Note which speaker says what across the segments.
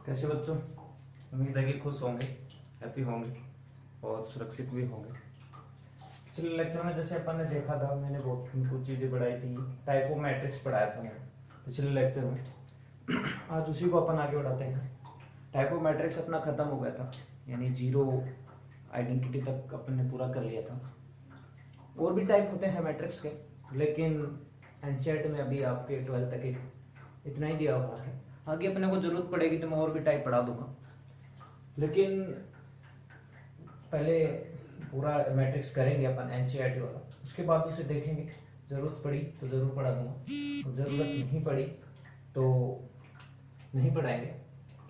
Speaker 1: कैसे बच्चों, उम्मीद है कि खुश होंगे, हैप्पी होंगे और सुरक्षित भी होंगे। पिछले लेक्चर में जैसे अपन ने देखा था, मैंने बहुत कुछ चीज़ें पढ़ाई थी। टाइप ऑफ मैट्रिक्स पढ़ाया था मैंने पिछले लेक्चर में। आज उसी को अपन आगे बढ़ाते हैं। टाइप ऑफ मैट्रिक्स अपना खत्म हो गया था, यानी जीरो आइडेंटिटी तक अपन ने पूरा कर लिया था। और भी टाइप होते हैं मैट्रिक्स के, लेकिन एनसीईआरटी में अभी आपके 12th तक इतना ही दिया हुआ है। आगे अपने को जरूरत पड़ेगी तो मैं और भी टाइप पढ़ा दूंगा, लेकिन पहले पूरा मैट्रिक्स करेंगे अपन एनसीईआरटी वाला, उसके बाद उसे देखेंगे। जरूरत पड़ी तो जरूर पढ़ा दूंगा, तो जरूरत नहीं पड़ी तो नहीं पढ़ाएंगे।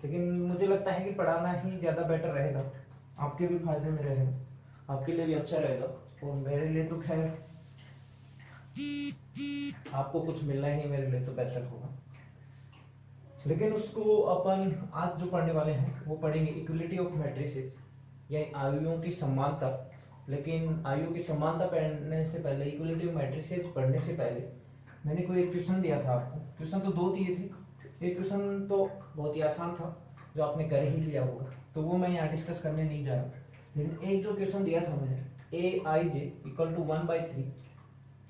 Speaker 1: लेकिन मुझे लगता है कि पढ़ाना ही ज़्यादा बेटर रहेगा, आपके भी फायदे में रहेगा, आपके लिए भी अच्छा रहेगा, और मेरे लिए तो खैर आपको कुछ मिलना ही मेरे लिए तो बेहतर होगा। लेकिन उसको अपन आज जो पढ़ने वाले हैं वो पढ़ेंगे इक्वलिटी ऑफ मैट्रिसेस, यानी आयुओं की समानता। लेकिन आयुओं की समानता पढ़ने से पहले, इक्वलिटी ऑफ मैट्रिसेस पढ़ने से पहले मैंने कोई एक क्वेश्चन दिया था आपको। क्वेश्चन तो दो दिए थे। एक क्वेश्चन तो बहुत ही आसान था जो आपने कर ही लिया होगा, तो वो मैं यहाँ डिस्कस करने नहीं जा रहा। लेकिन एक जो क्वेश्चन दिया था मैंने, A I J equal to 1/3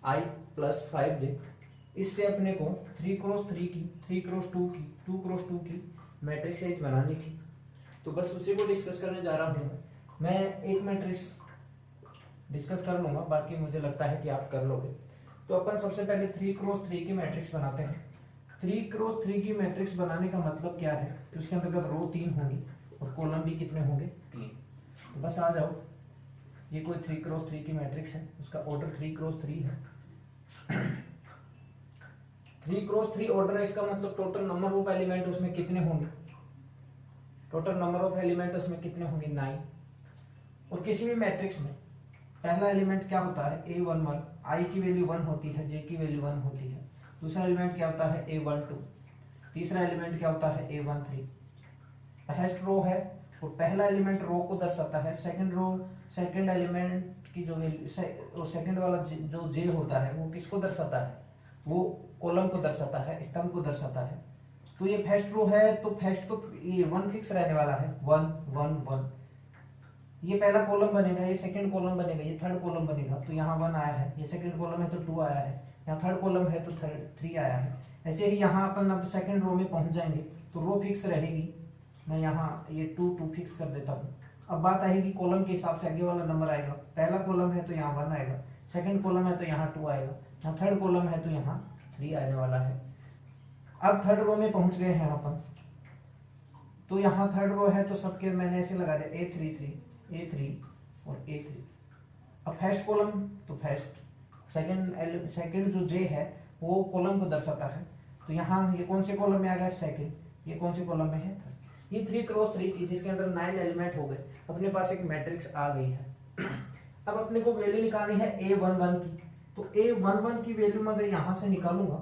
Speaker 1: I plus 5j, इससे अपने को 3x3 की, 3x2 की, 2x2 की मैट्रिसेस बनानी थी। तो बस उसी को डिस्कस करने जा रहा हूँ। मैं एक मैट्रिक्स डिस्कस कर लूंगा, बाकी मुझे लगता है कि आप कर लोगे। तो अपन सबसे पहले 3x3 की मैट्रिक्स बनाते हैं। 3x3 की मैट्रिक्स बनाने का मतलब क्या है कि उसके अंतर्गत रो 3 होंगी और कॉलम भी कितने होंगे, 3। तो बस आ जाओ, ये कोई 3x3 की मैट्रिक्स है, उसका ऑर्डर 3x3 है। 3x3 ऑर्डर है, इसका मतलब टोटल नंबर ऑफ एलिमेंट उसमें कितने होंगे, टोटल नंबर ऑफ एलिमेंट उसमें कितने होंगे, 9। और किसी भी मैट्रिक्स में पहला एलिमेंट क्या होता है, A11, आई की वैल्यू 1 होती है, जे की वैल्यू 1 होती है। दूसरा एलिमेंट क्या होता है, A12। तीसरा एलिमेंट क्या होता है, A13। फर्स्ट रो है, और पहला एलिमेंट रो को दर्शाता है। सेकंड रो, सेकंड एलिमेंट की जो वैल्यू, सेकंड वाला जो जे होता है वो किसको दर्शाता है, वो कॉलम को दर्शाता है, स्तंभ को दर्शाता है। तो ये फर्स्ट रो है, तो फर्स्ट तो ये 1 फिक्स रहने वाला है, 1 1 1। ये पहला कॉलम बनेगा, ये सेकंड कॉलम बनेगा, ये थर्ड कॉलम बनेगा, तो यहाँ 1 आया है। ये सेकंड कॉलम है तो 2 आया है, यहाँ थर्ड कॉलम है तो 3 आया है। ऐसे ही यहाँ अपन अब सेकंड रो में पहुंच जाएंगे तो रो फिक्स रहेगी। मैं यहाँ ये 2 2 फिक्स कर देता हूँ। अब बात आएगी कॉलम के हिसाब से आगे वाला नंबर आएगा। पहला कॉलम है तो यहाँ 1 आएगा, सेकंड कॉलम है तो यहाँ 2 आएगा, यहाँ थर्ड कॉलम है तो यहाँ 3 आने वाला है। अब थर्ड रो में पहुंच गए हैं अपन, तो यहाँ थर्ड रो है तो सबके मैंने ऐसे लगा दिया A3 और A3। अब फर्स्ट कॉलम तो फर्स्ट, सेकंड जो जे है वो कॉलम को दर्शाता है, तो यहाँ ये कौन से कॉलम में आ गया, सेकंड। ये कौन से कॉलम में है, थर्ड। ये 3x3 की, जिसके अंदर 9 एलिमेंट हो गए, अपने पास एक मैट्रिक्स आ गई है। अब अपने को वैल्यू निकालनी है A11 की। तो A11 की वैल्यू मैं अगर यहाँ से निकालूंगा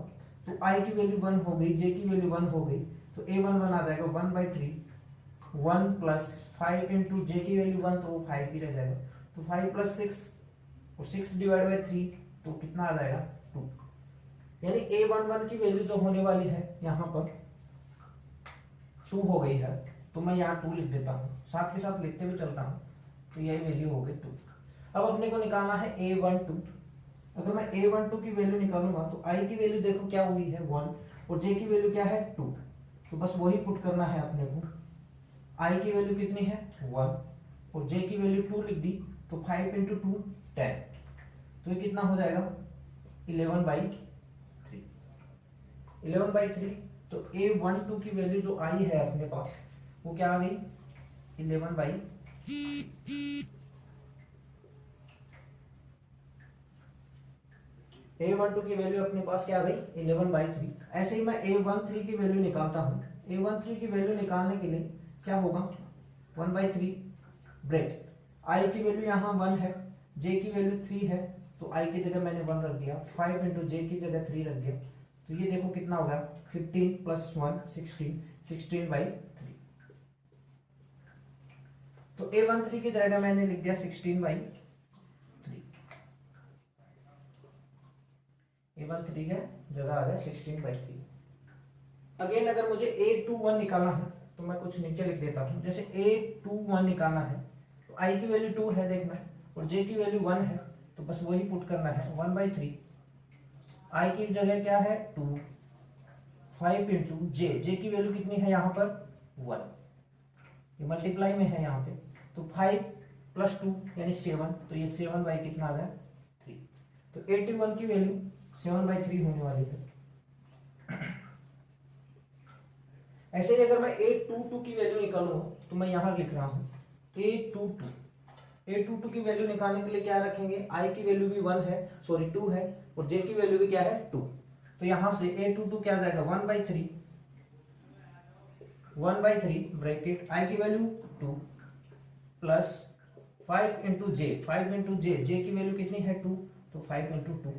Speaker 1: तो I की वैल्यू 1 हो गई, J की वैल्यू 1 हो गई, तो A11 आ जाएगा 1/3 1 प्लस 5 इंटू जे की वैल्यू 1, तो वो 5 ही रह जाएगा। तो 5 प्लस 6 और 6 डिवाइड बाई 3, तो कितना आ जाएगा, 2। यानी A11 की वैल्यू जो होने वाली है यहाँ पर 2 हो गई है, तो मैं यहाँ 2 लिख देता हूँ, साथ के साथ लिखते हुए चलता हूँ, तो यही वैल्यू हो गई 2। अब अपने को निकालना है A12। अगर मैं A12 की वैल्यू निकालूंगा तो I की वैल्यू देखो क्या हुई है, 1, और J की वैल्यू क्या है, 2। तो बस वही पुट करना है अपने को। I की वैल्यू कितनी है, 1, और J की वैल्यू 2 लिख दी, तो 5 इंटू 2 10। तो ये कितना हो जाएगा, 11/3। 11/3। तो A12 की वैल्यू जो आई है अपने पास वो क्या आ गई, 11/3। A12 की वैल्यू अपने पास क्या आ गई, 11/3। ऐसे ही मैं A13 की वैल्यू निकालता हूँ। A13 की वैल्यू निकालने के लिए क्या होगा, 1/3 ब्रैकेट, I की वैल्यू यहाँ 1 है, J की वैल्यू 3 है, तो I की जगह मैंने 1 रख दिया, 5 इंटू J की जगह 3 रख दिया, तो ये देखो कितना होगा, 15 प्लस 1 16, 16/3। तो A13 की जगह मैंने लिख दिया 16/3। A13 है जगह आ गया 16/3। अगेन अगर मुझे A21 निकालना है तो मैं कुछ नीचे लिख देता हूँ। जैसे A21 निकालना है तो I की वैल्यू 2 है देखना, और J की वैल्यू 1 है, तो बस वही पुट करना है 1/3। I की जगह क्या है 2, 5 इंटू J की वैल्यू कितनी है यहाँ पर 1, ये मल्टीप्लाई में है यहाँ पे, तो 5 + 2 यानी 7, तो ये 7 बाई कितना आ गया 3। तो 81 की वैल्यू 7/3 होने वाली है। ऐसे ही अगर मैं A22 की वैल्यू निकालूं तो मैं यहां लिख रहा हूं A22 की वैल्यू निकालने के लिए क्या रखेंगे, I की वैल्यू भी 1 है, सॉरी 2 है, और J की वैल्यू भी क्या है 2, तो यहां से A22 क्या आ जाएगा 1/3 ब्रैकेट I की वैल्यू 2 प्लस 5 इंटू J की वैल्यू कितनी है 2, तो 5 इंटू 2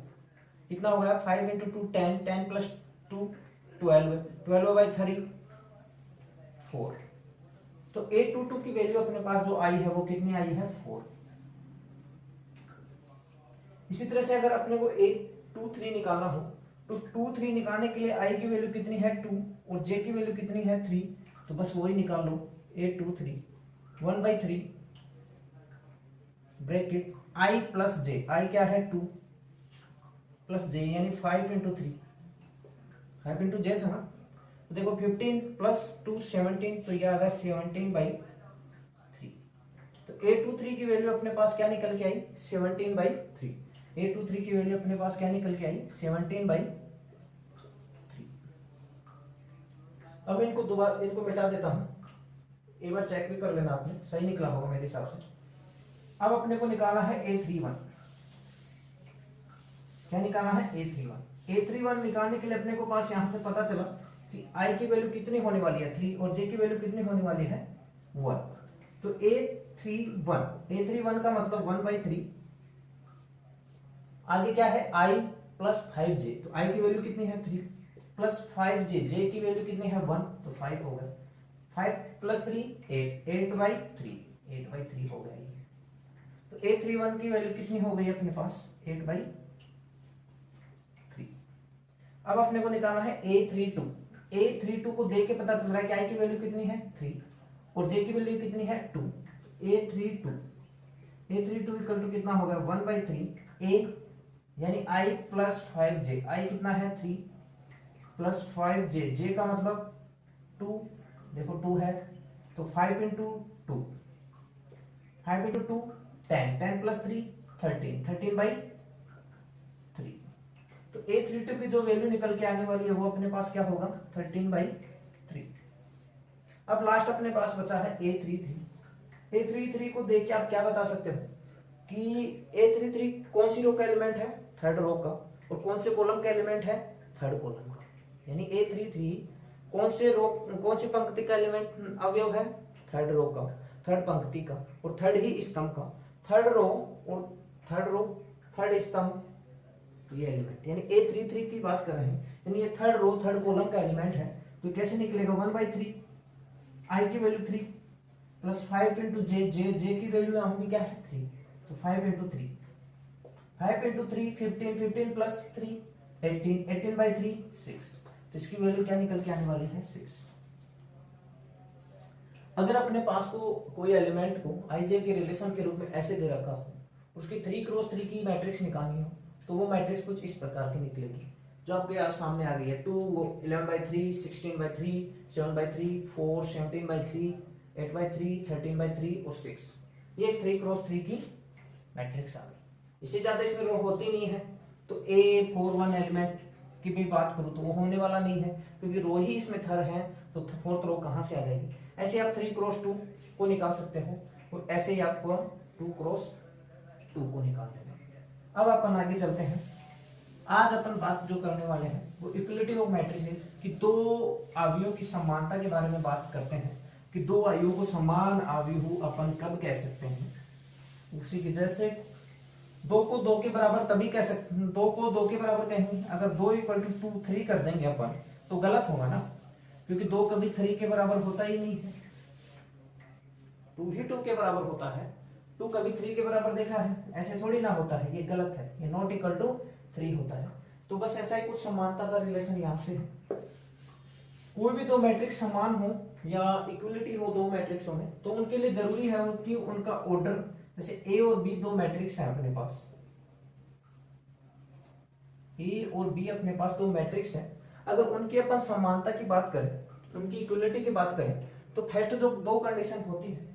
Speaker 1: कितना हो गया 5 इंटू 2 10, 10 + 2 12, 12/3 4। तो A22 की वैल्यू अपने पास जो आई है वो कितनी आई है 4। इसी तरह से अगर अपने को A23 निकालना हो तो 23 निकालने के लिए I की वैल्यू कितनी है 2 और J की वैल्यू कितनी है 3, तो बस वही निकाल लो A23 1/3 bracket I plus J, I क्या है 2 प्लस J यानी 5 इंटू 3, 5 इंटू J था ना, तो देखो 15 + 2 17, तो ये आ गया 17/3। तो A23 की वैल्यू अपने पास क्या निकल के आई 17/3। A23 की वैल्यू अपने पास क्या निकल के आई 17/3। अब इनको मिटा देता हूं, एक बार चेक भी कर लेना, आपने सही निकला होगा मेरे हिसाब से। अब अपने को निकालना है A31, क्या निकालना है A31 निकालने के लिए अपने को पास यहां से पता चला कि I की वैल्यू कितनी होने वाली है 3 और J की वैल्यू कितनी होने वाली है 1, तो A31 का मतलब 1/3, आगे क्या है I प्लस 5J, तो I की वैल्यू कितनी है 3 प्लस 5J, J की वैल्यू कितनी है 1, तो 5 हो गया, 5 + 3 8, 8/3 हो गया ये। तो A31 की वैल्यू कितनी हो गई अपने पास 8/3। अब अपने को निकालना है A32 को देख के पता चल रहा है कि I की वैल्यू कितनी है 3 और J की वैल्यू कितनी है 2। A32 इक्वल टू कितना होगा 1/3 A यानी I प्लस 5J, I कितना है 3 प्लस 5J, J का मतलब 2, देखो 2 है, तो 5 इंटू 2 10, 10 + 3 13, 13/3। तो A32 की जो वैल्यू निकल के आने वाली है वो अपने पास क्या होगा 13/3। अब लास्ट अपने पास बचा है A33 को देख के आप क्या बता सकते हो कि A33 कौन सी रो का एलिमेंट है, थर्ड रो का, और कौन से कॉलम का एलिमेंट है, थर्ड कॉलम का। यानी A33 कौन सी पंक्ति का एलिमेंट अवयव है, थर्ड रो का, थर्ड पंक्ति का, और थर्ड ही स्तंभ का, थर्ड रो और थर्ड स्तंभ ये एलिमेंट। यानी A33 की बात कर रहे हैं, यानी ये थर्ड रो थर्ड कॉलम का एलिमेंट है, तो कैसे निकलेगा 1/3 I की वैल्यू 3 प्लस 5 इंटू J की वैल्यू यहाँ भी क्या है 3, तो 5 इंटू 3 15 प्लस 3 18/3 6, तो इसकी वैल्यू क्या निकल के आने वाली है 6। अगर अपने पास को कोई एलिमेंट को IJ के रिलेशन के रूप में ऐसे दे रखा हो, उसकी 3x3 की मैट्रिक्स निकालनी हो, तो वो मैट्रिक्स कुछ इस प्रकार की निकलेगी जो आपके यहाँ सामने आ गई है 2 11/3 16/3 7/3 4 17/3 8/3 13/3 और 6, ये 3x3 की मैट्रिक्स आ गई। इससे ज्यादा इसमें रो होती नहीं है, तो A41 एलिमेंट की भी बात करूं तो वो होने वाला नहीं है, क्योंकि रो ही इसमें थर्ड है, तो फोर्थ रो कहां से आ जाएगी। ऐसे आप 3x2 को निकाल सकते हो, और ऐसे ही आपको 2x2 को निकाल लेना। अब अपन आगे चलते हैं। आज अपन बात जो करने वाले हैं वो इक्वलिटी ऑफ मैट्रिसेस की दो आव्यूहों की समानता के बारे में बात करते हैं, कि दो आव्यूहों को समान आव्यूह अपन कब कह सकते हैं। उसी की जैसे 2 को 2 के बराबर तभी कह सकते हैं, 2 को 2 के बराबर कहेंगे अगर 2 = 2 3 कर देंगे अपन, तो गलत होगा ना, क्योंकि 2 कभी 3 के बराबर होता ही नहीं है। 2 ही 2 के बराबर होता है, 2 कभी 3 के बराबर देखा है, ऐसे थोड़ी ना होता है, ये गलत है, ये नॉट इक्वल टू 3 होता है। तो बस ऐसा ही कुछ समानता का रिलेशन यहां से है। कोई भी दो मैट्रिक्स समान हो या इक्वलिटी हो दो मैट्रिक्सों में, तो उनके लिए जरूरी है कि उनका ऑर्डर, जैसे ए और बी दो मैट्रिक्स है अपने पास, ए और बी अपने पास दो मैट्रिक्स है, अगर उनकी अपन समानता की बात करें, उनकी इक्वलिटी की बात करें, तो फर्स्ट जो दो कंडीशन होती है,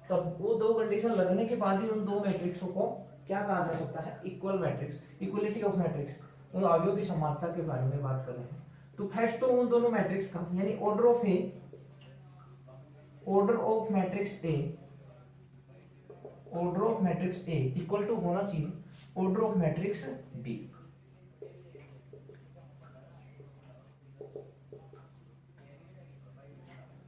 Speaker 1: तब वो दो कंडीशन लगने के बाद ही उन दो मैट्रिक्सों को क्या कहा जा सकता है, equal matrix, equality of matrix, तो अवयवों की समानता के बारे में बात कर रहे हैं। तो फर्स्ट तो उन दोनों मैट्रिक्स का यानी order of A, order of matrix A, order of matrix A equal to होना चाहिए ऑर्डर ऑफ मैट्रिक्स बी।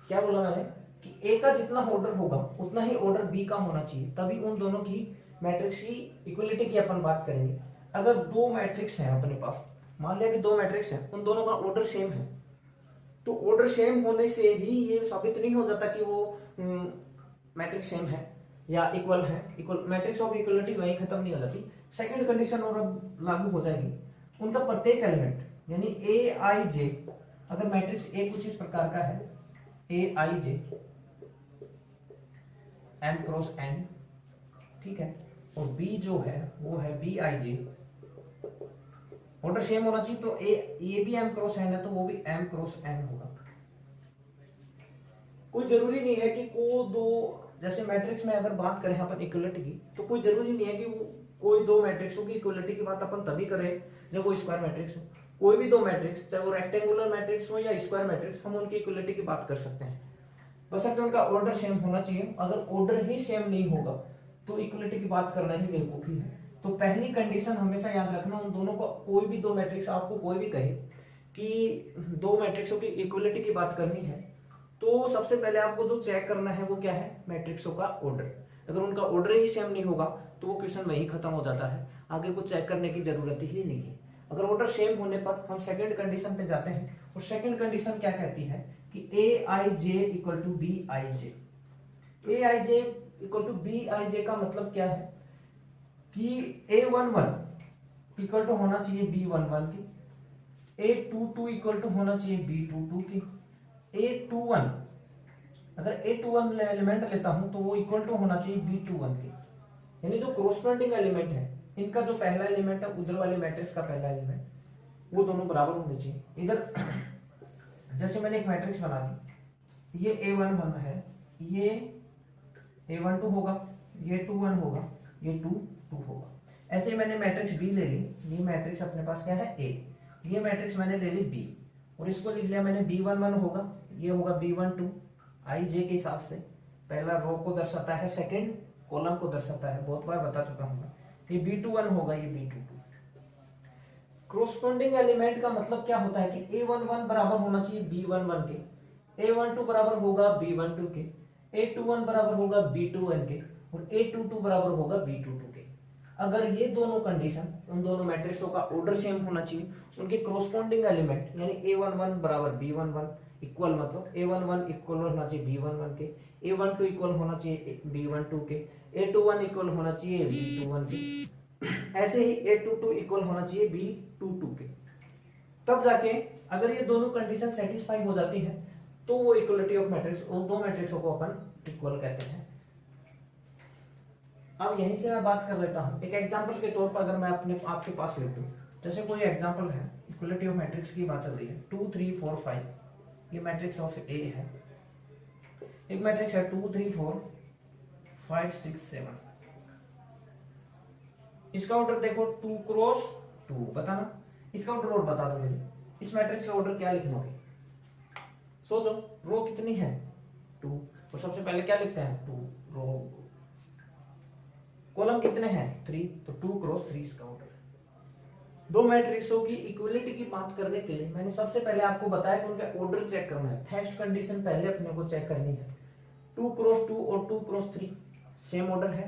Speaker 1: क्या बोला मैंने कि ए का जितना ऑर्डर होगा उतना ही ऑर्डर बी का होना चाहिए, तभी उन दोनों की मैट्रिक्स की इक्वलिटी की अपन बात करेंगे। अगर दो मैट्रिक्स हैं अपने पास, मान लिया कि दो मैट्रिक्स हैं, उन दोनों का ऑर्डर सेम है, तो ऑर्डर सेम होने से ही ये साबित नहीं हो जाता कि वो मैट्रिक्स सेम है या इक्वल है। इक्वल मैट्रिक्स ऑफ इक्वलिटी वहीं खत्म नहीं हो जाती, सेकंड कंडीशन और अब लागू हो जाएगी। उनका प्रत्येक एलिमेंट यानी ए आई जे, अगर मैट्रिक्स ए कुछ इस प्रकार का है, A I J M cross N, ठीक है, और बी जो है वो है B I J, order same होना चाहिए, तो ए भी एम क्रॉस एन है तो वो भी एम क्रॉस एन होगा। कोई जरूरी नहीं है कि को दो, जैसे मैट्रिक्स में अगर बात करें अपन इक्वलिटी की, तो कोई जरूरी नहीं है कि वो कोई दो मैट्रिक्सों की इक्वलिटी की बात अपन तभी करें जब वो स्क्वायर मैट्रिक्स हो। कोई भी दो मैट्रिक्स, चाहे वो रेक्टेंगुलर मैट्रिक्स हो या स्क्वायर मैट्रिक्स, हम उनकी इक्वलिटी की बात कर सकते हैं, बशर्ते उनका ऑर्डर सेम होना चाहिए। अगर ऑर्डर ही सेम नहीं होगा तो इक्वलिटी की बात करना ही बेवकूफी है। तो पहली कंडीशन हमेशा याद रखना, उन दोनों को, कोई भी दो मैट्रिक्स आपको कोई भी कहे कि दो मैट्रिक्सों की इक्वलिटी की बात करनी है, तो सबसे पहले आपको जो चेक करना है वो क्या है, मैट्रिक्सों का ऑर्डर। अगर उनका ऑर्डर ही सेम नहीं होगा तो वो क्वेश्चन वहीं खत्म हो जाता है, आगे कुछ चेक करने की जरूरत ही नहीं है। अगर ऑर्डर सेम होने पर हम सेकंड कंडीशन पे जाते हैं, और सेकंड कंडीशन क्या कहती है कि A I J equal to B I J. A I J equal to B I J का मतलब क्या है कि A one one equal to होना चाहिए बी वन वन की, A two two equal to होना चाहिए बी टू टू की, ए टू वन, अगर ए टू वन एलिमेंट लेता हूं तो वो इक्वल टू होना चाहिए बी टू वन के, यानी जो कोरोस्पोंडिंग एलिमेंट है इनका जो पहला एलिमेंट है उधर वाले मैट्रिक्स का पहला एलिमेंट, वो दोनों बराबर होने चाहिए। इधर जैसे मैंने एक मैट्रिक्स बना दी, ये ए वन वन है, ये ए वन टू होगा, ये टू वन होगा, ये टू टू होगा। ऐसे मैंने मैट्रिक्स बी ले ली, ये मैट्रिक्स अपने पास क्या है ए, ये मैट्रिक्स मैंने ले ली बी, और इसको लिख लिया मैंने बी वन वन होगा, ये होगा बी वन टू आई जे के हिसाब से, पहला रो को दर्शाता है, सेकंड कॉलम को दर्शाता है, बहुत बार बता चुका हूं मैं। ये बी टू वन होगा, ये बी टू टू। क्रोस्पोंडिंग एलिमेंट का मतलब क्या होता है कि ए वन वन बराबर होना चाहिए बी वन वन के, ए वन टू बराबर होगा बी वन टू के, ए टू वन बराबर होगा बी टू वन के, और ए टू टू बराबर होगा बी टू टू के। अगर ये दोनों कंडीशन, उन दोनों मैट्रिक्सों का ऑर्डर सेम होना चाहिए, उनके क्रोस्पोंडिंग एलिमेंट यानी ए वन वन बराबर बी वन वन इक्वल, मतलब ए वन वन इक्वल होना चाहिए बी वन वन के, ए वन टू इक्वल होना चाहिए बी वन टू के, ए टू वन इक्वल होना चाहिए बी टू वन के, ऐसे ही ए टू टू इक्वल होना चाहिए बी टू टू के। तब जाके अगर ये दोनों कंडीशन सेटिस्फाई हो जाती है तो वो इक्वलिटी ऑफ मैट्रिक्स, उन दो मैट्रिक्सों को अपन इक्वल कहते हैं। अब यहीं से मैं बात कर लेता हूं, एक एग्जांपल के तौर पर अगर मैं अपने आपके पास लिख दूं, जैसे कोई एग्जांपल है, इक्वलिटी ऑफ मैट्रिक्स की बात चल रही है, 2 3 4 5, ये मैट्रिक्स ऑफ ए है, एक मैट्रिक्स है 2 3 4 5 6 7, इसका ऑर्डर देखो 2 क्रॉस 2, बताना इसका ऑर्डर और बता दो मुझे, इस मैट्रिक्स का ऑर्डर क्या लिखोगे, सोचो, रो कितनी है 2, और सबसे पहले क्या लिखते हैं 2 रो, कॉलम कितने हैं 3, तो 2 क्रॉस 3 इसका ऑर्डर। दो मैट्रिक्सों की इक्वलिटी की बात करने के लिए मैंने सबसे पहले आपको बताया कि उनका ऑर्डर चेक करना है, फर्स्ट कंडीशन पहले अपने को चेक करनी है। 2 क्रॉस 2 और 2 क्रॉस 3 सेम ऑर्डर है,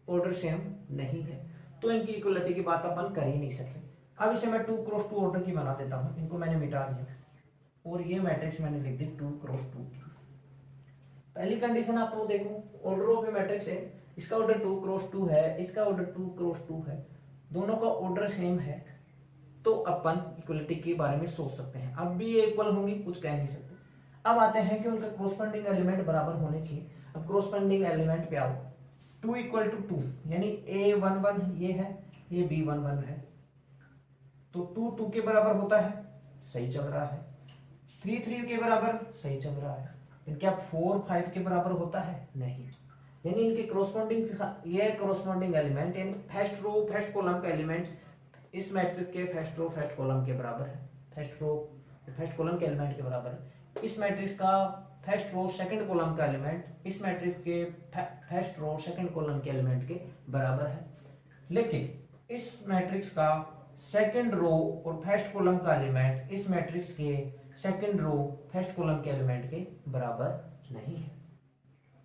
Speaker 1: ऑर्डर सेम नहीं है, तो इनकी इक्वलिटी की बात अपन कर ही नहीं सकते। अब इसे मैं 2 क्रॉस 2 ऑर्डर की बना देता हूं, इनको मैंने मिटा दिया और ये मैट्रिक्स मैंने लिख दी 2 क्रॉस 2 की। पहली कंडीशन आप वो देखो, ऑर्डर ऑफ ए मैट्रिक्स है, इसका ऑर्डर 2 क्रॉस 2 है, इसका ऑर्डर 2 क्रॉस 2 है, दोनों का ऑर्डर सेम है, तो अपन इक्वलिटी के बारे में सोच सकते हैं। अब भी ये इक्वल होंगी, कुछ कह नहीं सकते। अब आते हैं कि उनका कोरस्पॉन्डिंग एलिमेंट बराबर होने चाहिए। अब कोरस्पॉन्डिंग एलिमेंट पे आओ, 2 = 2 यानी A11 ये है, ये B11 है, तो 2 2 के बराबर होता है, सही चल रहा है। 3 3 के बराबर, सही चल रहा है। लेकिन क्या 4 5 के बराबर होता है? नहीं। यानी इनके कोरस्पॉन्डिंग, ये कोरस्पॉन्डिंग एलिमेंट यानी फर्स्ट रो फर्स्ट कॉलम का एलिमेंट इस मैट्रिक्स के फर्स्ट रो फर्स्ट कॉलम के बराबर है, फर्स्ट रो फर्स्ट कॉलम के एलिमेंट के बराबर है। इस मैट्रिक्स का फर्स्ट रो सेकंड कॉलम का एलिमेंट इस मैट्रिक्स के फर्स्ट रो सेकंड कॉलम के एलिमेंट के बराबर है। लेकिन इस मैट्रिक्स का सेकंड रो और फर्स्ट कॉलम का एलिमेंट इस मैट्रिक्स के सेकंड रो फर्स्ट कॉलम के एलिमेंट के बराबर नहीं है।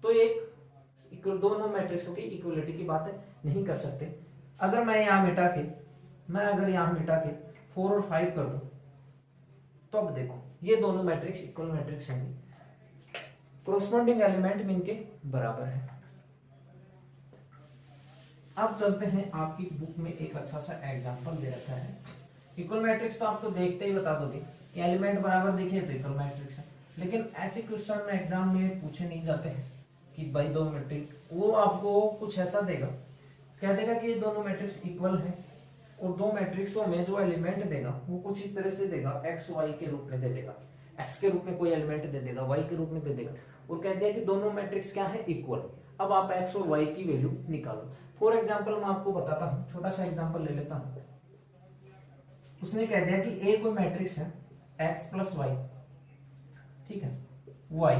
Speaker 1: तो एक दोनों मैट्रिक्सों की इक्वलिटी की बात नहीं कर सकते। अगर मैं यहां मिटा के 4 और 5 कर दूं तो अब देखो ये दोनों मैट्रिक्स इक्वल मैट्रिक्स होंगे, कोरस्पॉन्डिंग एलिमेंट भी इनके बराबर है। अब चलते हैं, आपकी बुक में एक अच्छा सा एग्जांपल दे रखा है। इक्वल मैट्रिक्स तो आपको देखते ही बता दोगे कि एलिमेंट बराबर देखिए तो इक्वल मैट्रिक्स है। लेकिन ऐसे क्वेश्चन में एग्जाम में पूछे नहीं जाते हैं कि भाई दो मैट्रिक्स, वो आपको कुछ ऐसा देगा, क्या देगा कि ये दोनों मैट्रिक्स इक्वल है और दो मैट्रिक्सों में जो एलिमेंट देगा वो कुछ इस तरह से देगा, एक्स वाई के रूप में दे देगा, एक्स के रूप में कोई एलिमेंट दे देगा, वाई के रूप में दे देगा और कह दिया कि दोनों मैट्रिक्स क्या है, इक्वल। अब आप एक्स और वाई की वैल्यू निकालो। फॉर एग्जाम्पल मैं आपको बताता हूँ, छोटा सा एग्जाम्पल ले लेता हूँ। उसने कह दिया कि ए कोई मैट्रिक्स है एक्स प्लस वाई, ठीक है, वाई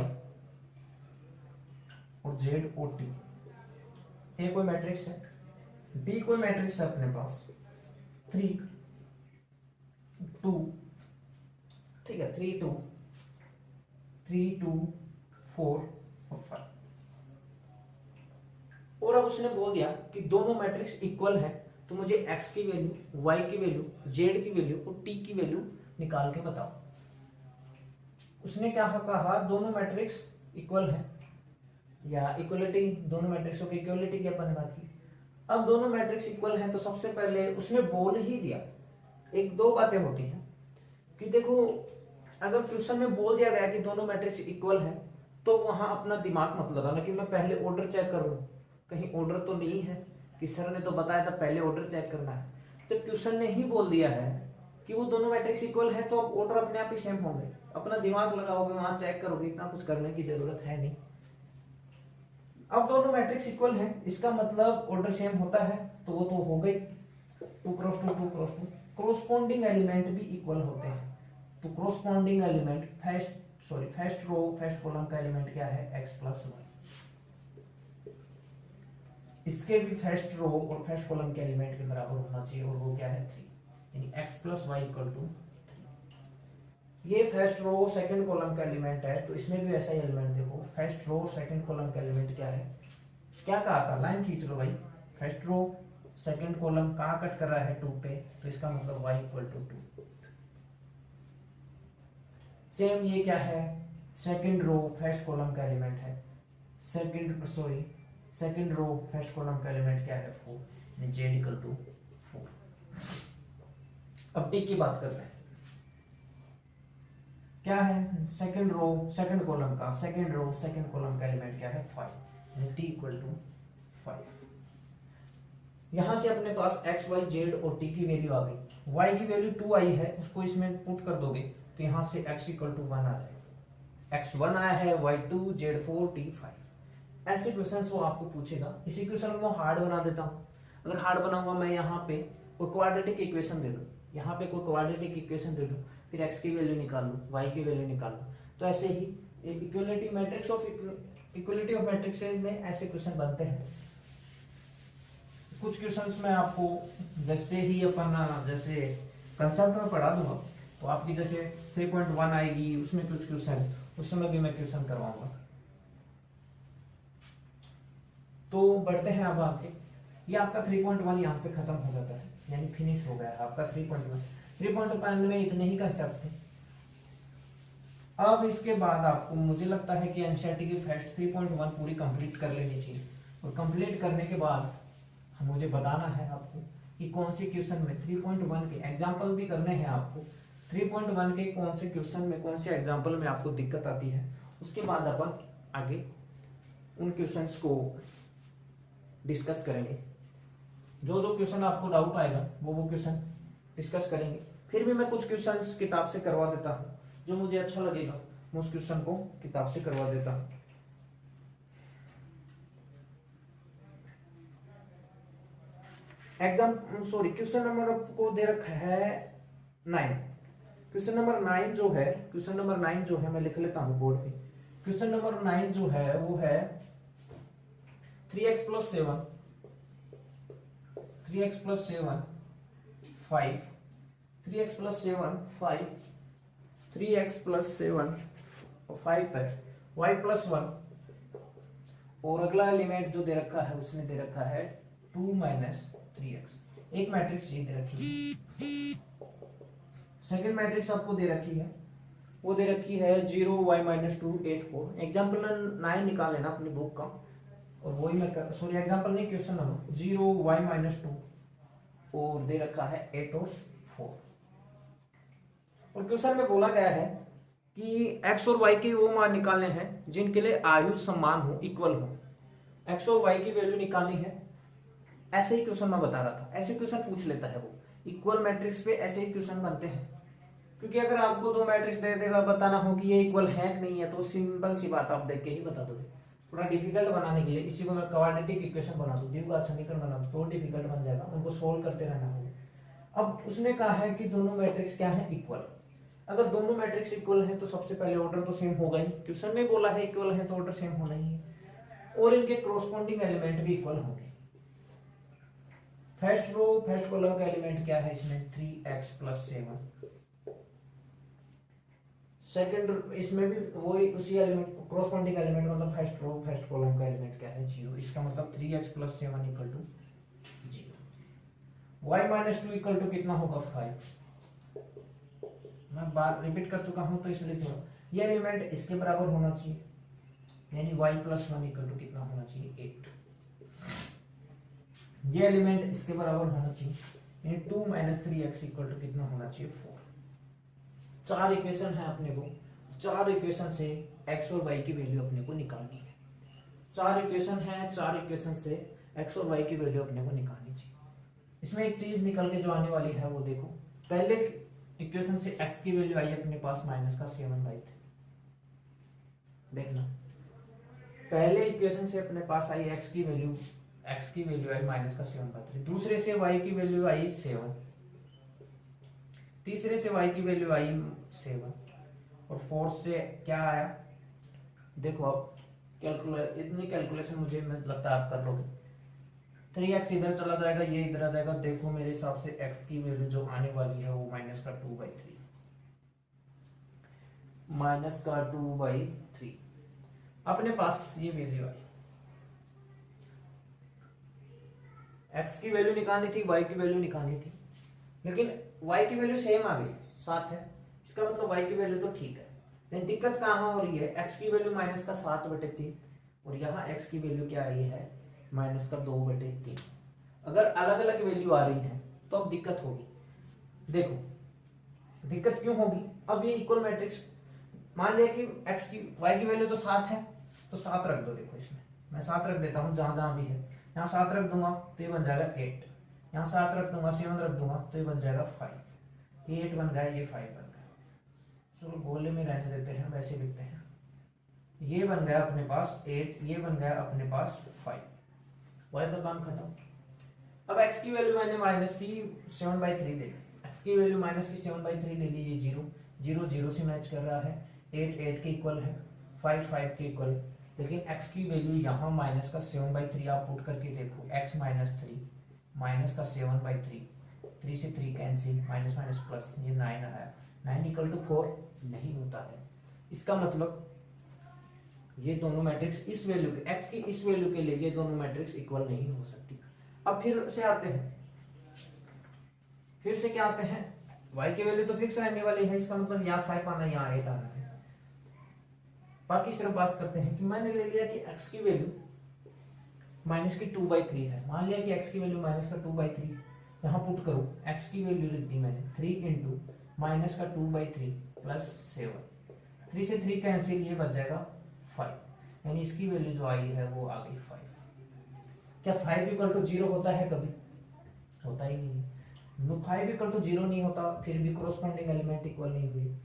Speaker 1: और जेड और टी। ए कोई मैट्रिक्स है, बी कोई मैट्रिक्स है अपने पास 3 2, ठीक है, 3 2 4 और 5। और अब उसने बोल दिया कि दोनों मैट्रिक्स इक्वल है, तो मुझे x की वैल्यू, y की वैल्यू, z की वैल्यू और t की वैल्यू निकाल के बताओ। उसने क्या कहा, दोनों मैट्रिक्स इक्वल है या इक्वलिटी, दोनों मैट्रिक्सों की इक्वलिटी की अपन ने बात की। अब दोनों मैट्रिक्स इक्वल है तो सबसे पहले उसने बोल ही दिया, एक दो बातें होती हैं कि देखो अगर क्वेश्चन में बोल दिया गया कि दोनों मैट्रिक्स इक्वल है तो वहां अपना दिमाग मत लगाना कि मैं पहले ऑर्डर चेक करूं, कहीं ऑर्डर तो नहीं है कि सर ने तो बताया था पहले ऑर्डर चेक करना है। जब क्वेश्चन ने ही बोल दिया है कि वो दोनों मैट्रिक्स इक्वल है तो अब ऑर्डर अपने आप ही सेम होंगे, अपना दिमाग लगाओगे, वहां चेक करोगे, इतना कुछ करने की जरूरत है नहीं। अब दोनों मैट्रिक्स इक्वल है, इसका मतलब ऑर्डर सेम होता है, तो वो तो हो गई 2 क्रॉस 2 2 क्रॉस 2। कोरस्पॉन्डिंग एलिमेंट भी इक्वल होते हैं, तो corresponding element first row first column का एलिमेंट क्या है, x प्लस वाई। इसके भी फर्स्ट रो और फर्स्ट कॉलम के एलिमेंट के बराबर होना चाहिए और वो क्या है 3, यानी x plus Y equal to 3। ये फर्स्ट रो सेकंड कॉलम का एलिमेंट है, तो इसमें भी ऐसा ही एलिमेंट देखो, फर्स्ट रो सेकंड कॉलम का एलिमेंट क्या है, क्या कहा था, लाइन खींच लो भाई, फर्स्ट रो सेकंड कॉलम कहाँ कट कर रहा है 2 पे, तो इसका मतलब y इक्वल टू 2। सेम ये क्या है, सेकंड रो फर्स्ट कॉलम का एलिमेंट है, सेकंड रो फर्स्ट कॉलम का एलिमेंट क्या है 4, z इक्वल टू 4। अब टी की बात करते हैं, क्या है, सेकंड रो सेकंड कॉलम का सेकंड रो सेकंड कॉलम का एलिमेंट क्या है 5, t इक्वल टू 5। यहां से अपने पास x y z और t की वैल्यू आ गई, y की वैल्यू 2 आई है, उसको इसमें पुट कर दोगे तो यहां से x इक्वल टू 1 आ जाएगा, x 1 आया है, y 2, z 4, t 5। ऐसे क्वेश्चंस वो आपको पूछेगा। इसी क्वेश्चन को हार्ड बना देता हूं, अगर हार्ड बनाऊंगा मैं यहाँ पे कोई क्वाड्रेटिक इक्वेशन दे दूं, यहाँ पे कोई क्वाड्रेटिक इक्वेशन दे दूं, फिर x की वैल्यू निकाल लूं, y की वैल्यू निकाल लूं, तो ऐसे ही equality matrix of equality of matrices में ऐसे क्वेश्चन बनते हैं। कुछ क्वेश्चंस में आपको जैसे ही अपन जैसे कंसेप्ट में पढ़ा दूंगा तो आपकी जैसे 3.1 आएगी, उसमें कुछ क्वेश्चन उस समय भी मैं क्वेश्चन करवाऊंगा। तो बढ़ते हैं अब आगे, ये आपका 3.1 यहाँ पे खत्म हो जाता है, यानी फिनिश हो गया है आपका 3.1। 3.1 में इतने ही कंसेप्ट थे। अब इसके बाद आपको मुझे लगता है कि एनसीईआरटी की फर्स्ट 3.1 पूरी कंप्लीट कर लेनी चाहिए, और कंप्लीट करने के बाद मुझे बताना है आपको कि कौन से क्वेश्चन में 3.1 के एग्जाम्पल भी करने हैं आपको, 3.1 के कौन से क्वेश्चन में, कौन से एग्जाम्पल में आपको दिक्कत आती है, उसके बाद अपन आगे उन क्वेश्चंस को डिस्कस करेंगे। जो जो क्वेश्चन आपको डाउट आएगा वो क्वेश्चन डिस्कस करेंगे। फिर भी मैं कुछ क्वेश्चंस किताब से करवा देता हूँ, जो मुझे अच्छा लगेगा मैं उस क्वेश्चन को किताब से करवा देता हूँ। क्वेश्चन नंबर आपको दे रखा है 9। क्वेश्चन नंबर 9 जो है, क्वेश्चन नंबर 9 जो है मैं लिख लेता हूँ बोर्ड पे। क्वेश्चन नंबर 9 जो है वो है 3x + 7 3x + 7 5 3x + 7 5 3x + 7 5 है, y + 1 और अगला एलिमेंट जो दे रखा है उसमें दे रखा है 2 - 3x। एक मैट्रिक्स ये दे रखी है। सेकंड मैट्रिक्स आपको दे रखी है, वो दे रखी है 0 y - 2 8 4। एग्जाम्पल 9 निकाल लेना अपनी बुक का, और वही मैं सॉरी एग्जाम्पल नहीं, क्वेश्चन नंबर 0 y - 2 और दे रखा है 8 और 4। और क्वेश्चन में बोला गया है कि x और y के वो मान निकालने हैं जिनके लिए आयु समान हो, इक्वल हो। x और y की वैल्यू निकालनी है। ऐसे ही क्वेश्चन मैं बता रहा था, ऐसे क्वेश्चन पूछ लेता है वो। इक्वल मैट्रिक्स पे ऐसे ही क्वेश्चन बनते हैं, क्योंकि अगर आपको दो मैट्रिक्स दे देगा, बताना हो कि ये इक्वल है कि नहीं है, तो सिंपल सी बात आप देख के ही बता दोगे। थोड़ा डिफिकल्ट बनाने के लिए इसी को मैं क्वाड्रेटिक इक्वेशन बना दूं, द्विघात समीकरण बना दूं, तो डिफिकल्ट बन जाएगा, उनको सोल्व करते रहना होगा। अब उसने कहा है कि दोनों मैट्रिक्स क्या है, इक्वल। अगर दोनों मैट्रिक्स इक्वल है तो सबसे पहले ऑर्डर तो सेम होगा ही, क्वेश्चन में बोला है इक्वल है तो ऑर्डर सेम होना ही है, और इनके कॉरस्पॉन्डिंग एलिमेंट भी इक्वल होंगे। फर्स्ट रो फर्स्ट कॉलम का एलिमेंट क्या है इसमें 3x + 7। सेकंड इसमें भी वही उसी एलिमेंट कॉरस्पॉन्डिंग एलिमेंट, मतलब फर्स्ट रो फर्स्ट कॉलम का एलिमेंट क्या है 0। इसका मतलब 3x + 7 = 0। y - 2 = कितना होगा 5। मैं बात रिपीट कर चुका हूं तो इसलिए थोड़ा, ये एलिमेंट इसके बराबर होना चाहिए, यानी y + 1 = कितना होना चाहिए 8। ये एलिमेंट इसके बराबर होना चाहिए, यानी 2 - 3x = कितना होना चाहिए 4। 4 इक्वेशन है अपने को, 4 इक्वेशन से x और y की वैल्यू अपने को निकालनी है। 4 इक्वेशन है, 4 इक्वेशन से x और y की वैल्यू अपने को निकालनी चाहिए। इसमें एक चीज निकल के जो आने वाली है वो देखो, पहले इक्वेशन से x की वैल्यू आई अपने पास -7/3। देखना, पहले इक्वेशन से अपने पास आई x की वैल्यू आई -7/3, दूसरे से y की वैल्यू आई 7, तीसरे से y की वैल्यू आई 7, और फोर्थ से क्या आया देखो। अब इतनी कैलकुलेशन मुझे लगता है आप कर लोगे। 3x इधर चला जाएगा, ये इधर आ जाएगा। देखो मेरे हिसाब से x की वैल्यू जो आने वाली है वो -2/3, -2/3 अपने पास ये वैल्यू आई। x की वैल्यू निकालनी थी, y की वैल्यू निकालनी थी, लेकिन y की वैल्यू सेम आ गई 7 है, इसका मतलब y की वैल्यू तो ठीक है। लेकिन दिक्कत कहाँ हो रही है, x की वैल्यू -7/3 और यहाँ x की वैल्यू क्या आई है -2/3। अगर अलग अलग वैल्यू आ रही है तो अब दिक्कत होगी। देखो दिक्कत क्यों होगी, अब ये इक्वल मैट्रिक्स, मान लिया कि x की y की वैल्यू तो 7 है तो 7 रख दो। देखो इसमें मैं 7 रख देता हूँ, जहां जहां भी है, यहाँ 7 रख दूंगा तो ये बन जाएगा 8, यहाँ 7 रख दूंगा 7 रख दूंगा तो ये बन जाएगा 5। ये 8 बन गया, ये 5 बन गया। चलो गोले में रहने देते हैं, वैसे लिखते हैं। ये बन गया अपने पास 8, ये बन गया अपने पास 5, y का काम खत्म। अब x की वैल्यू मैंने -7/3 ले ली, x की वैल्यू -7/3 ले ली, ये 0 0 से मैच कर रहा है, 8 8 के इक्वल है, 5 5 के इक्वल। लेकिन x की वैल्यू यहाँ -7/3 आप पुट करके देखो, x - 3 -7/3, 3 से 3 कैंसिल, माइनस माइनस प्लस, ये 9 आया, 9 = 4 नहीं होता है। इसका मतलब ये दोनों मैट्रिक्स इस वैल्यू के, x की इस वैल्यू के लिए ये दोनों मैट्रिक्स इक्वल नहीं हो सकती। अब फिर से आते हैं, फिर से क्या आते हैं, y की वैल्यू तो फिक्स रहने वाली है, इसका मतलब यहाँ 5 आना, यहाँ 8 आना है। बाकी सिर्फ बात करते हैं कि मैंने ले लिया कि x की वैल्यू -2/3 है। मान लिया कि x की वैल्यू -2/3, यहाँ पुट करूँ, x की वैल्यू लिख दी मैंने 3 इंटू माइनस का 2/3 प्लस 7, 3 से 3 कैंसिल, ये बच जाएगा 5, यानी इसकी वैल्यू जो आई है वो आ गई 5। क्या 5 इक्वल टू 0 होता है? कभी होता ही नहीं है। 5 इक्वल टू 0 नहीं होता, फिर भी कोरोस्पोंडिंग एलिमेंट इक्वल नहीं हुए।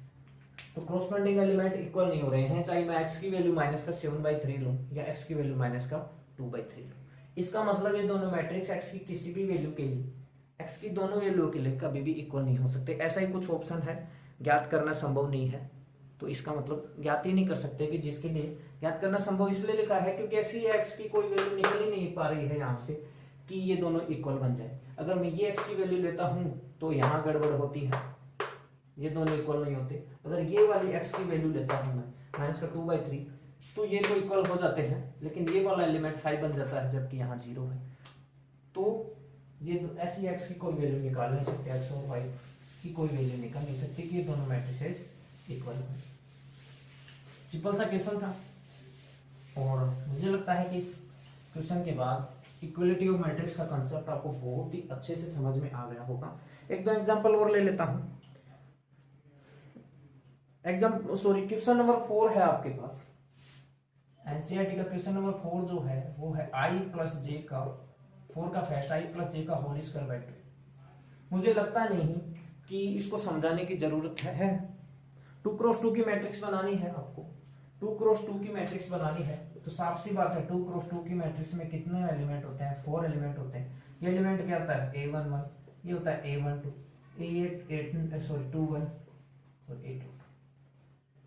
Speaker 1: तो कोरोस्पोंडिंग एलिमेंट इक्वल नहीं हो रहे हैं, चाहे मैं x की वैल्यू माइनस का 7/3 लूं या x की वैल्यू माइनस का 2/3 लूं। इसका मतलब ये दोनों मैट्रिक्स x की किसी भी वैल्यू के लिए, x की दोनों वैल्यू के लिए कभी भी इक्वल नहीं हो सकते। ऐसा ही कुछ ऑप्शन है, ज्ञात करना संभव नहीं है, तो इसका मतलब ज्ञात ही नहीं कर सकते कि जिसके लिए ज्ञात करना संभव इसलिए लिखा है क्योंकि ऐसी x की कोई वैल्यू निकल ही नहीं पा रही है यहाँ से कि ये दोनों इक्वल बन जाए। अगर मैं ये x की वैल्यू लेता हूं तो यहाँ गड़बड़ होती है, ये दोनों इक्वल नहीं होते। अगर ये वाली x की वैल्यू लेता हूं मैं माइनस का 2/3 तो ये तो इक्वल हो जाते हैं, लेकिन ये वाला एलिमेंट 5 बन जाता है जबकि यहाँ 0 है। तो ये ऐसी x की कोई वैल्यू निकाल नहीं सकते, x और y की कोई वैल्यू निकाल नहीं सकते कि ये दोनों मैट्रिसेस इक्वल हैं। सिंपल सा क्वेश्चन था और मुझे लगता है कि इस क्वेश्चन के बाद इक्वलिटी ऑफ मैट्रिक्स का कंसेप्ट आपको बहुत ही अच्छे से समझ में आ गया होगा। एक दो एग्जांपल और ले लेता हूं। क्वेश्चन नंबर 4 है आपके पास, एनसीईआरटी का क्वेश्चन नंबर 4 जो है वो है i प्लस जे का 4 का फैक्ट i प्लस जे का होल स्क्वायर बाय 2। मुझे लगता नहीं कि इसको समझाने की जरूरत है। 2x2 की मैट्रिक्स बनानी है आपको, 2x2 की मैट्रिक्स बनानी है तो साफ सी बात है 2x2 की मैट्रिक्स में कितने एलिमेंट होते हैं? 4 एलिमेंट होते हैं। ये एलिमेंट क्या होता है? a11, ये होता है a12, a21 और a22।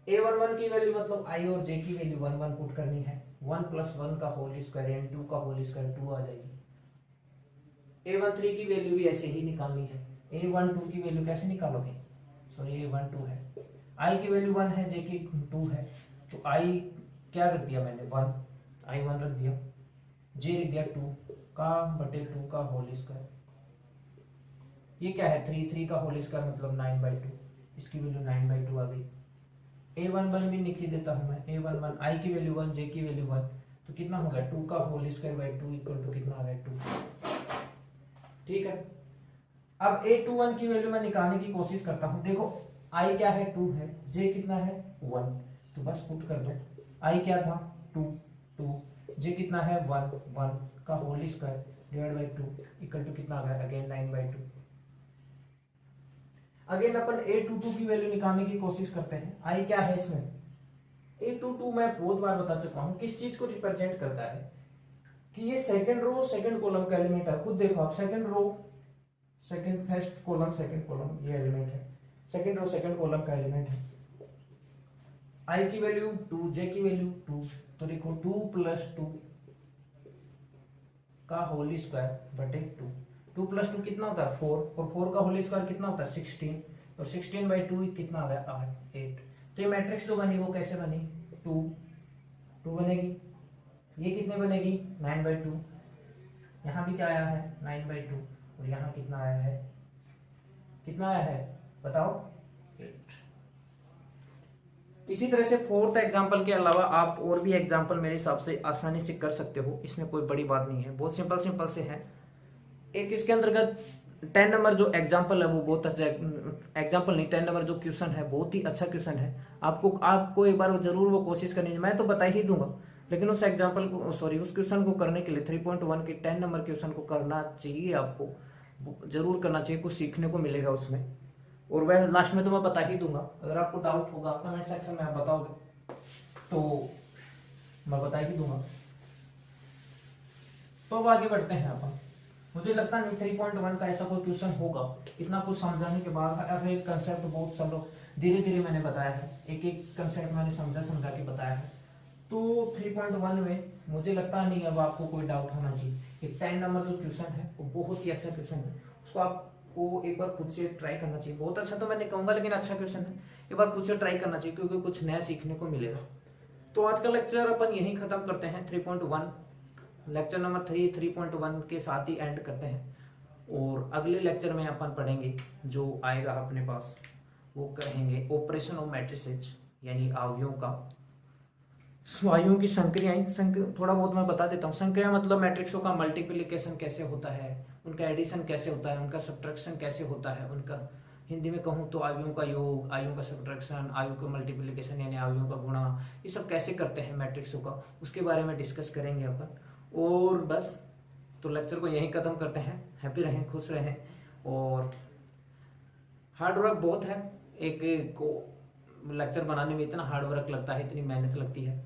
Speaker 1: a11 की वैल्यू मतलब i और j की वैल्यू 1 1 पुट करनी है, 1 + 1 का होल स्क्वायर यानी 2 का होल स्क्वायर 2 आ जाएगी। a13 की वैल्यू भी ऐसे ही निकालनी है। a12 की वैल्यू कैसे निकालोगे? सॉरी a12 है, i की वैल्यू 1 है, j की 2 है, तो i क्या रख दिया मैंने? 1, i 1 रख दिया, j रख दिया 2 का बटे 2 का होल स्क्वायर। ये क्या है? 3 का होल स्क्वायर मतलब 9/2, इसकी वैल्यू 9/2 आ गई। a11 भी लिख देता हूं मैं, a11 i की वैल्यू 1, j की वैल्यू 1, तो कितना हो गया? 2 का whole square by 2 equal to कितना आ गया? 2। ठीक है, अब a21 की वैल्यू मैं निकालने की कोशिश करता हूं। देखो i क्या है? 2 है, j कितना है? 1, तो बस पुट कर दो। i क्या था? 2, j कितना है? 1 का whole square divide by 2 equal to कितना आ गया? अगेन 9/2। अगेन अपन a22 की वैल्यू निकालने की कोशिश करते हैं। i क्या है इसमें? a22 मैं बहुत बार बता चुका हूं किस चीज को रिप्रेजेंट करता है कि ये सेकंड रो सेकंड कॉलम का एलिमेंट है। खुद देखो आप, second row second first column second column ये एलिमेंट है, सेकंड रो सेकंड कॉलम का एलिमेंट है। i की वैल्यू 2, j की वैल्यू 2, तो देखो 2 + 2 का होल स्क्वायर बटे 2, 2 + 2 कितना होता है? 4, और 4 का होल स्क्वायर कितना होता है? 16, और 16/2 कितना आ गया? 8। तो ये मैट्रिक्स जो बनी वो कैसे बनी? 2 बनेगी। ये कितने बनेगी? 9/2। यहाँ भी क्या आया है? 9/2, और यहाँ कितना आया है? कितना आया है बताओ? 8। इसी तरह से फोर्थ एग्जांपल के अलावा आप और भी एग्जांपल मेरे हिसाब से आसानी से कर सकते हो, इसमें कोई बड़ी बात नहीं है, बहुत सिंपल से है। एक इसके अंतर्गत 10 नंबर जो एग्जांपल है वो बहुत अच्छा एग्जांपल नहीं, 10 नंबर जो क्वेश्चन है बहुत ही अच्छा क्वेश्चन है। आपको एक बार जरूर वो कोशिश करनी है, मैं तो बता ही दूंगा, लेकिन उस एग्जांपल को उस क्वेश्चन को करने के लिए 3.1 के 10 नंबर क्वेश्चन को करना चाहिए, आपको जरूर करना चाहिए, कुछ सीखने को मिलेगा उसमें। और वह लास्ट में तो मैं बता ही दूंगा, अगर आपको डाउट होगा कमेंट सेक्शन में आप बताओगे तो मैं बता ही दूंगा। तो अब आगे बढ़ते हैं अपन। मुझे लगता नहीं 3.1 का ऐसा कोई क्वेश्चन होगा। इतना कुछ समझाने के बाद अब एक कंसेप्ट बहुत सब धीरे धीरे मैंने बताया है, एक एक कंसेप्ट मैंने समझा के बताया है। तो 3.1 में मुझे लगता नहीं अब आपको कोई डाउट होना चाहिए। एक 10 नंबर जो क्वेश्चन है वो बहुत ही अच्छा क्वेश्चन है, उसको आपको एक बार खुद से ट्राई करना चाहिए। बहुत अच्छा तो मैं नहीं कहूंगा, लेकिन अच्छा क्वेश्चन है, एक बार खुद से ट्राई करना चाहिए क्योंकि कुछ नया सीखने को मिलेगा। तो आज का लेक्चर अपन यहीं खत्म करते हैं। 3.1 लेक्चर नंबर 3.1 के साथ ही एंड करते हैं, और अगले लेक्चर में अपन पढ़ेंगे जो आएगा अपने पास, वो कहेंगे ऑपरेशन ऑफ मैट्रिसेस यानी अवयवों का आयुओं की संक्रियाएं, थोड़ा बहुत मैं बता देता हूँ। संक्रिया मतलब मैट्रिक्सों का मल्टीप्लिकेशन कैसे होता है, उनका एडिशन कैसे होता है, उनका सब्ट्रैक्शन कैसे होता है, उनका हिंदी में कहूँ तो आयुओं का योग, आयुओं का सब्ट्रैक्शन, आयु का मल्टीप्लिकेशन यानी आयुओं का गुणा, ये सब कैसे करते हैं मैट्रिक्सों का, उसके बारे में डिस्कस करेंगे अपन। और बस, तो लेक्चर को यहीं खत्म करते हैं। हैप्पी रहें, खुश रहें, और हार्ड वर्क बहुत है। एक को लेक्चर बनाने में इतना हार्ड वर्क लगता है, इतनी मेहनत लगती है,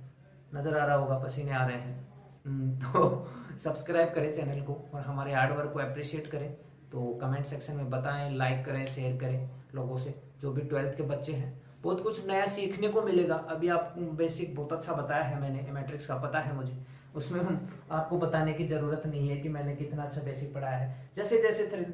Speaker 1: नजर आ रहा होगा, पसीने आ रहे हैं। तो सब्सक्राइब करें चैनल को और हमारे हार्ड वर्क को अप्रिशिएट करें। तो कमेंट सेक्शन में बताएं, लाइक करें, शेयर करें लोगों से। जो भी 12th के बच्चे हैं, बहुत कुछ नया सीखने को मिलेगा। अभी आपको बेसिक बहुत अच्छा बताया है मैंने, मैट्रिक्स का पता है मुझे, उसमें हम आपको बताने की जरूरत नहीं है कि मैंने कितना अच्छा बेसिक पढ़ाया है। जैसे जैसे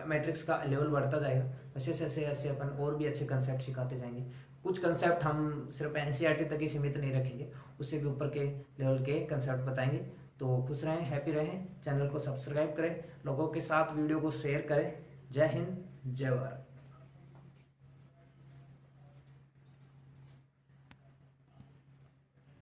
Speaker 1: मैट्रिक्स का लेवल बढ़ता जाएगा, वैसे जैसे ऐसे अपन और भी अच्छे कंसेप्ट सिखाते जाएंगे। कुछ कंसेप्ट हम सिर्फ एनसीईआरटी तक ही सीमित नहीं रखेंगे, उससे भी ऊपर के लेवल के कंसेप्ट बताएंगे। तो खुश रहें, हैप्पी रहें, चैनल को सब्सक्राइब करें, लोगों के साथ वीडियो को शेयर करें। जय हिंद, जय भारत।